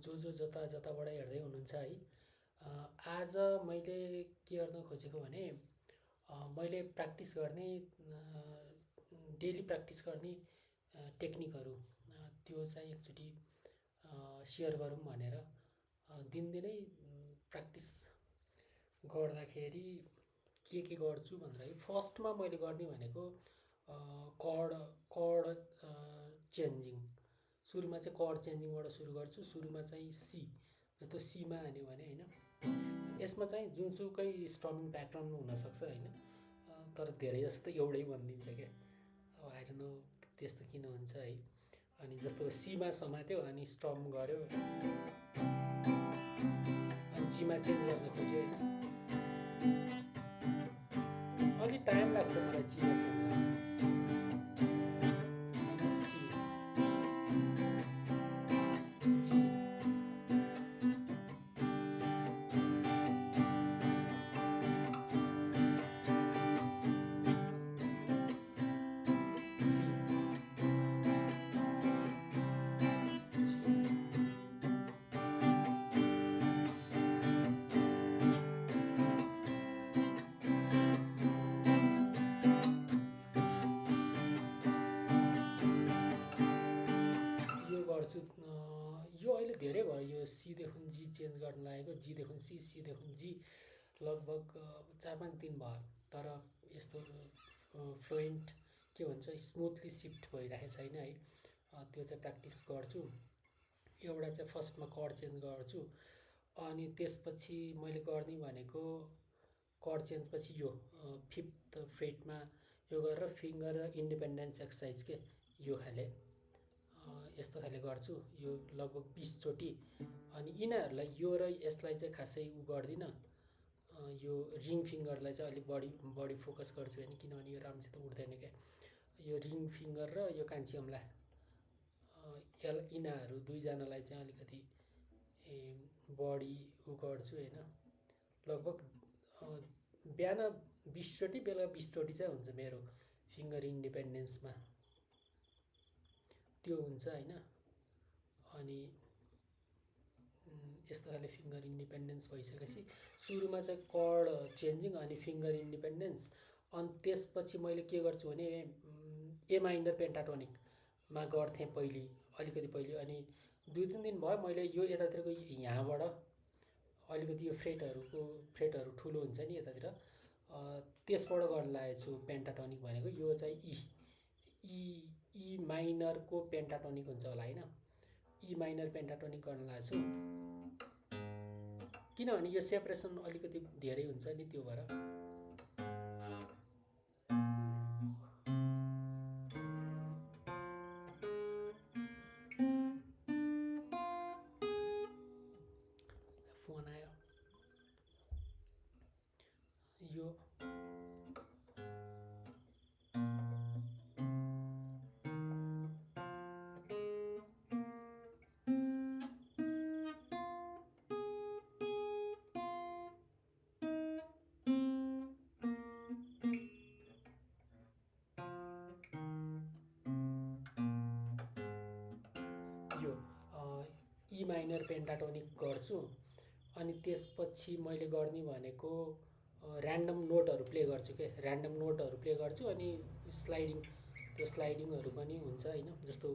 जो जता जताबाट हेर्दै हुनुहुन्छ है। आज मैले के गर्न खोजेको भने मैले प्र्याक्टिस गर्ने डेली प्र्याक्टिस गर्ने टेक्निकहरू त्यो चाहिँ एकचोटि सेयर गरौँ भनेर दिनदिनै प्र्याक्टिस गर्दाखेरि के गर्छु भन्दा फर्स्टमा मैले गर्ने भनेको कर्ड चेन्जिङ। सुरुमा चाहिँ कर्ड चेन्जिङबाट सुरु गर्छु। सुरुमा चाहिँ सी जस्तो सीमा हान्यो भने होइन, यसमा चाहिँ जुनसुकै स्ट्रमिङ प्याटर्न हुनसक्छ होइन, तर धेरै जस्तो त एउटै बनिदिन्छ क्या। अब आई डोन्ट नो त्यस्तो किन हुन्छ है। अनि जस्तो सीमा समात्यो अनि स्ट्रम गऱ्यो अनि सीमा चेन्ज गर्न खोज्यो होइन, अलिक टाइम लाग्छ मलाई सीमा चेन्ज गर्न। सी जी सी जी यो गर्छु। यो अहिले धेरै भयो यो सीदेखि जी चेन्ज गर्न लागेको, जीदेखि सी, सीदेखि जी लगभग 4-5 दिन भयो। तर यस्तो फ्लुएन्ट के भन्छ स्मुथली सिफ्ट भइरहेको छैन है। त्यो चाहिँ प्र्याक्टिस गर्छु। एउटा चाहिँ फर्स्टमा कर्ड चेन्ज गर्छु अनि त्यसपछि मैले गर्ने भनेको कर्ड चेन्जपछि यो 5th फ्रेटमा यो गरेर फिङ्गर इन्डिपेन्डेन्स एक्सर्साइज के यो खाले यस्तो खाले गर्छु। यो लगभग 20 चोटि। अनि यिनीहरूलाई यो र यसलाई चाहिँ खासै गर्दिनँ। यो रिङ फिङ्गरलाई चाहिँ अलिक बढी फोकस गर्छु होइन, किनभने यो राम्रोसित उठ्दैन क्या। यो रिङ फिङ्गर र यो कान्छी औँला यिनीहरू दुईजनालाई चाहिँ अलिकति बढी गर्छु होइन। लगभग बिहान 20 चोटि बेलुका 20 चोटि चाहिँ हुन्छ मेरो फिङ्गर इन्डिपेन्डेन्समा, त्यो हुन्छ होइन। अनि यस्तो खाले फिङ्गर इन्डिपेन्डेन्स भइसकेपछि सुरुमा चाहिँ कर्ड चेन्जिङ अनि फिङ्गर इन्डिपेन्डेन्स, अनि त्यसपछि मैले के गर्छु भने ए माइनर पेन्टाटोनिकमा गर्थेँ अलिकति पहिले। अनि 2-3 दिन भयो मैले यो यतातिरको यहाँबाट अलिकति यो फ्रेटहरू ठुलो हुन्छ नि यतातिर, त्यसबाट गर्न लागेको छु। पेन्टाटोनिक भनेको यो चाहिँ ई माइनरको पेन्टाटोनिक हुन्छ होला होइन, ई माइनर पेन्टाटोनिक गर्न लागेको छु। किनभने यो सेपरेसन अलिकति धेरै हुन्छ नि त्यो भएर। फोन आयो यो ई माइनर पेन्टाटोनिक गर्छु। अनि त्यसपछि मैले गर्ने भनेको ऱ्यान्डम नोटहरू प्ले गर्छु के, ऱ्यान्डम नोटहरू प्ले गर्छु। अनि त्यो स्लाइडिङहरू पनि हुन्छ होइन, जस्तो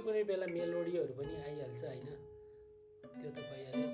कुनै बेला मेलोडीहरू पनि आइहाल्छ होइन, त्यो त भइहाल्यो।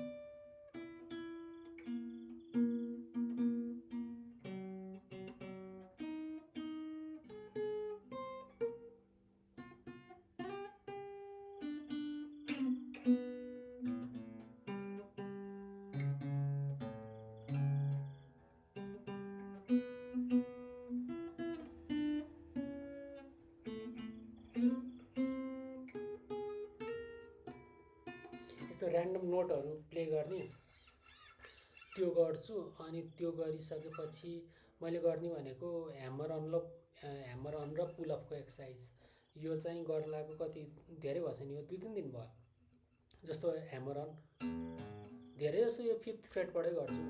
यस्तो ऱ्यान्डम नोटहरू प्ले गर्ने, त्यो गर्छु। अनि त्यो गरिसकेपछि मैले गर्ने भनेको ह्यामर अन र पुल अपको एक्सर्साइज। यो चाहिँ गर्न लागेको कति धेरै भएको छैन, यो 2-3 दिन भयो। जस्तो ह्यामर अन धेरै जस्तो यो 5th फ्रेटबाटै गर्छु।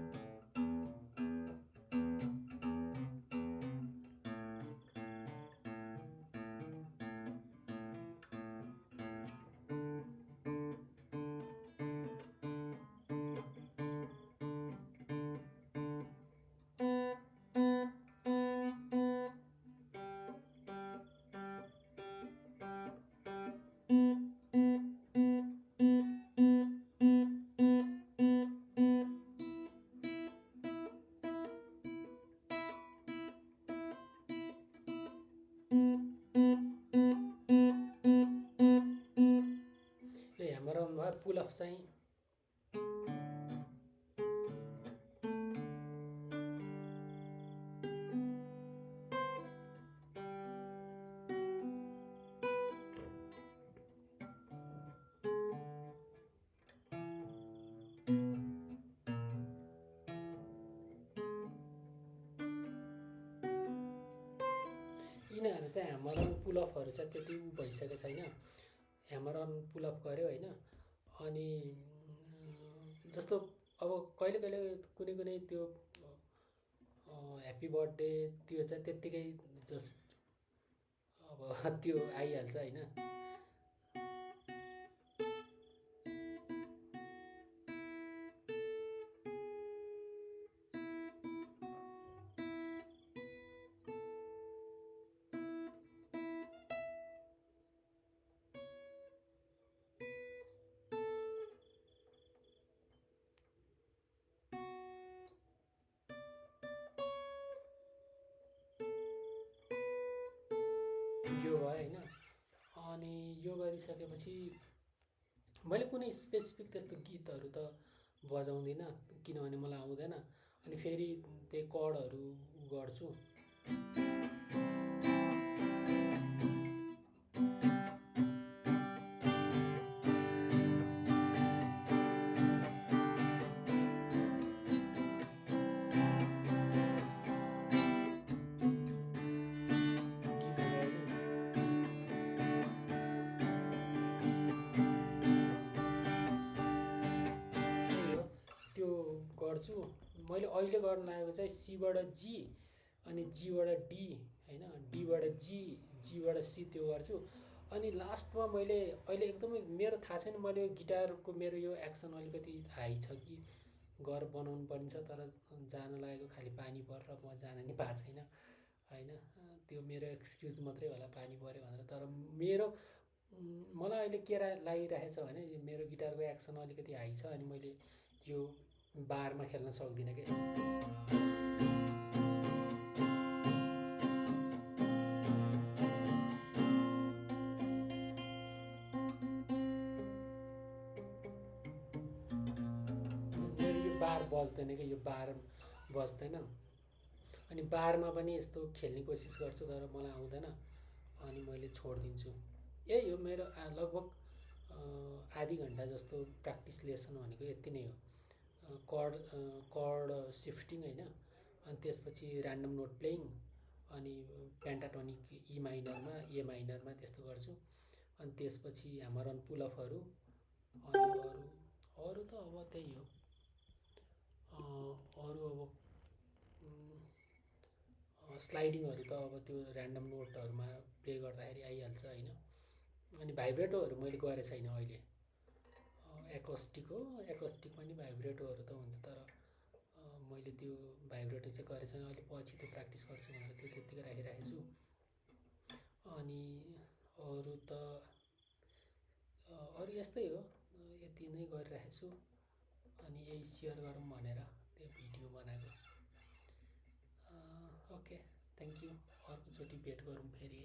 यो ह्यामर अन भयो। पुल अप चाहिँ यिनीहरू चाहिँ ह्यामर अन पुल अपहरू चाहिँ त्यति भइसकेको छैन। ह्यामर अन पुल अप गऱ्यो होइन। अनि जस्तो अब कहिले कहिले कुनै कुनै त्यो ह्याप्पी बर्थडे त्यो चाहिँ त्यत्तिकै जस्ट अब त्यो आइहाल्छ होइन। यो भयो होइन। अनि यो गरिसकेपछि मैले कुनै स्पेसिफिक त्यस्तो गीतहरू त बजाउँदिनँ, किनभने मलाई आउँदैन। अनि फेरि त्यही कर्डहरू गर्छु। गर्छु। मैले अहिले गर्न लागेको चाहिँ सीबाट जी अनि जीबाट डी होइन, डीबाट जी, जीबाट सी त्यो गर्छु। अनि लास्टमा मैले अहिले एकदमै मेरो थाहा छैन, मैले यो गिटारको मेरो यो एक्सन अलिकति हाई छ कि गर बनाउनु पर्छ, तर जान लागेको खालि पानी परेर म जान नि पाएको छैन होइन। त्यो मेरो एक्सक्युज मात्रै होला पानी पऱ्यो भनेर। तर मलाई अहिले के लागिरहेछ भने मेरो गिटारको एक्सन अलिकति हाई छ अनि मैले यो बारमा खेल्न सक्दिनँ कि। मेरो यो बार बज्दैन कि, यो बार बज्दैन। अनि बारमा पनि यस्तो खेल्ने कोसिस गर्छु तर मलाई आउँदैन अनि मैले छोडिदिन्छु। यही हो मेरो लगभग आधी घन्टा जस्तो प्र्याक्टिस लेसन भनेको यति नै हो। कर्ड सिफ्टिङ होइन, अनि त्यसपछि ऱ्यान्डम नोट प्लेइङ, अनि पेन्टाटोनिक ई माइनरमा ए माइनरमा त्यस्तो गर्छु। अनि त्यसपछि ह्यामर अन पुल अपहरू। अनि अरू त अब त्यही हो। अरू अब स्लाइडिङहरू त अब त्यो ऱ्यान्डम नोटहरूमा प्ले गर्दाखेरि आइहाल्छ होइन। अनि भाइब्रेटोहरू मैले गरेको छैन अहिले। एकोस्टिक हो, एकोस्टिकमा नि भाइब्रेटोहरू त हुन्छ, तर मैले त्यो भाइब्रेटो चाहिँ गरेको छैन। अहिले पछि त्यो प्र्याक्टिस गर्छु भनेर त्यो त्यत्तिकै राखिरहेको छु। अनि अरू त अरू यस्तै हो, यति नै गरिरहेको छु। अनि यही सेयर गरौँ भनेर त्यो भिडियो बनाएको। Okay, thank you. अर्कोचोटि भेट गरौँ फेरि।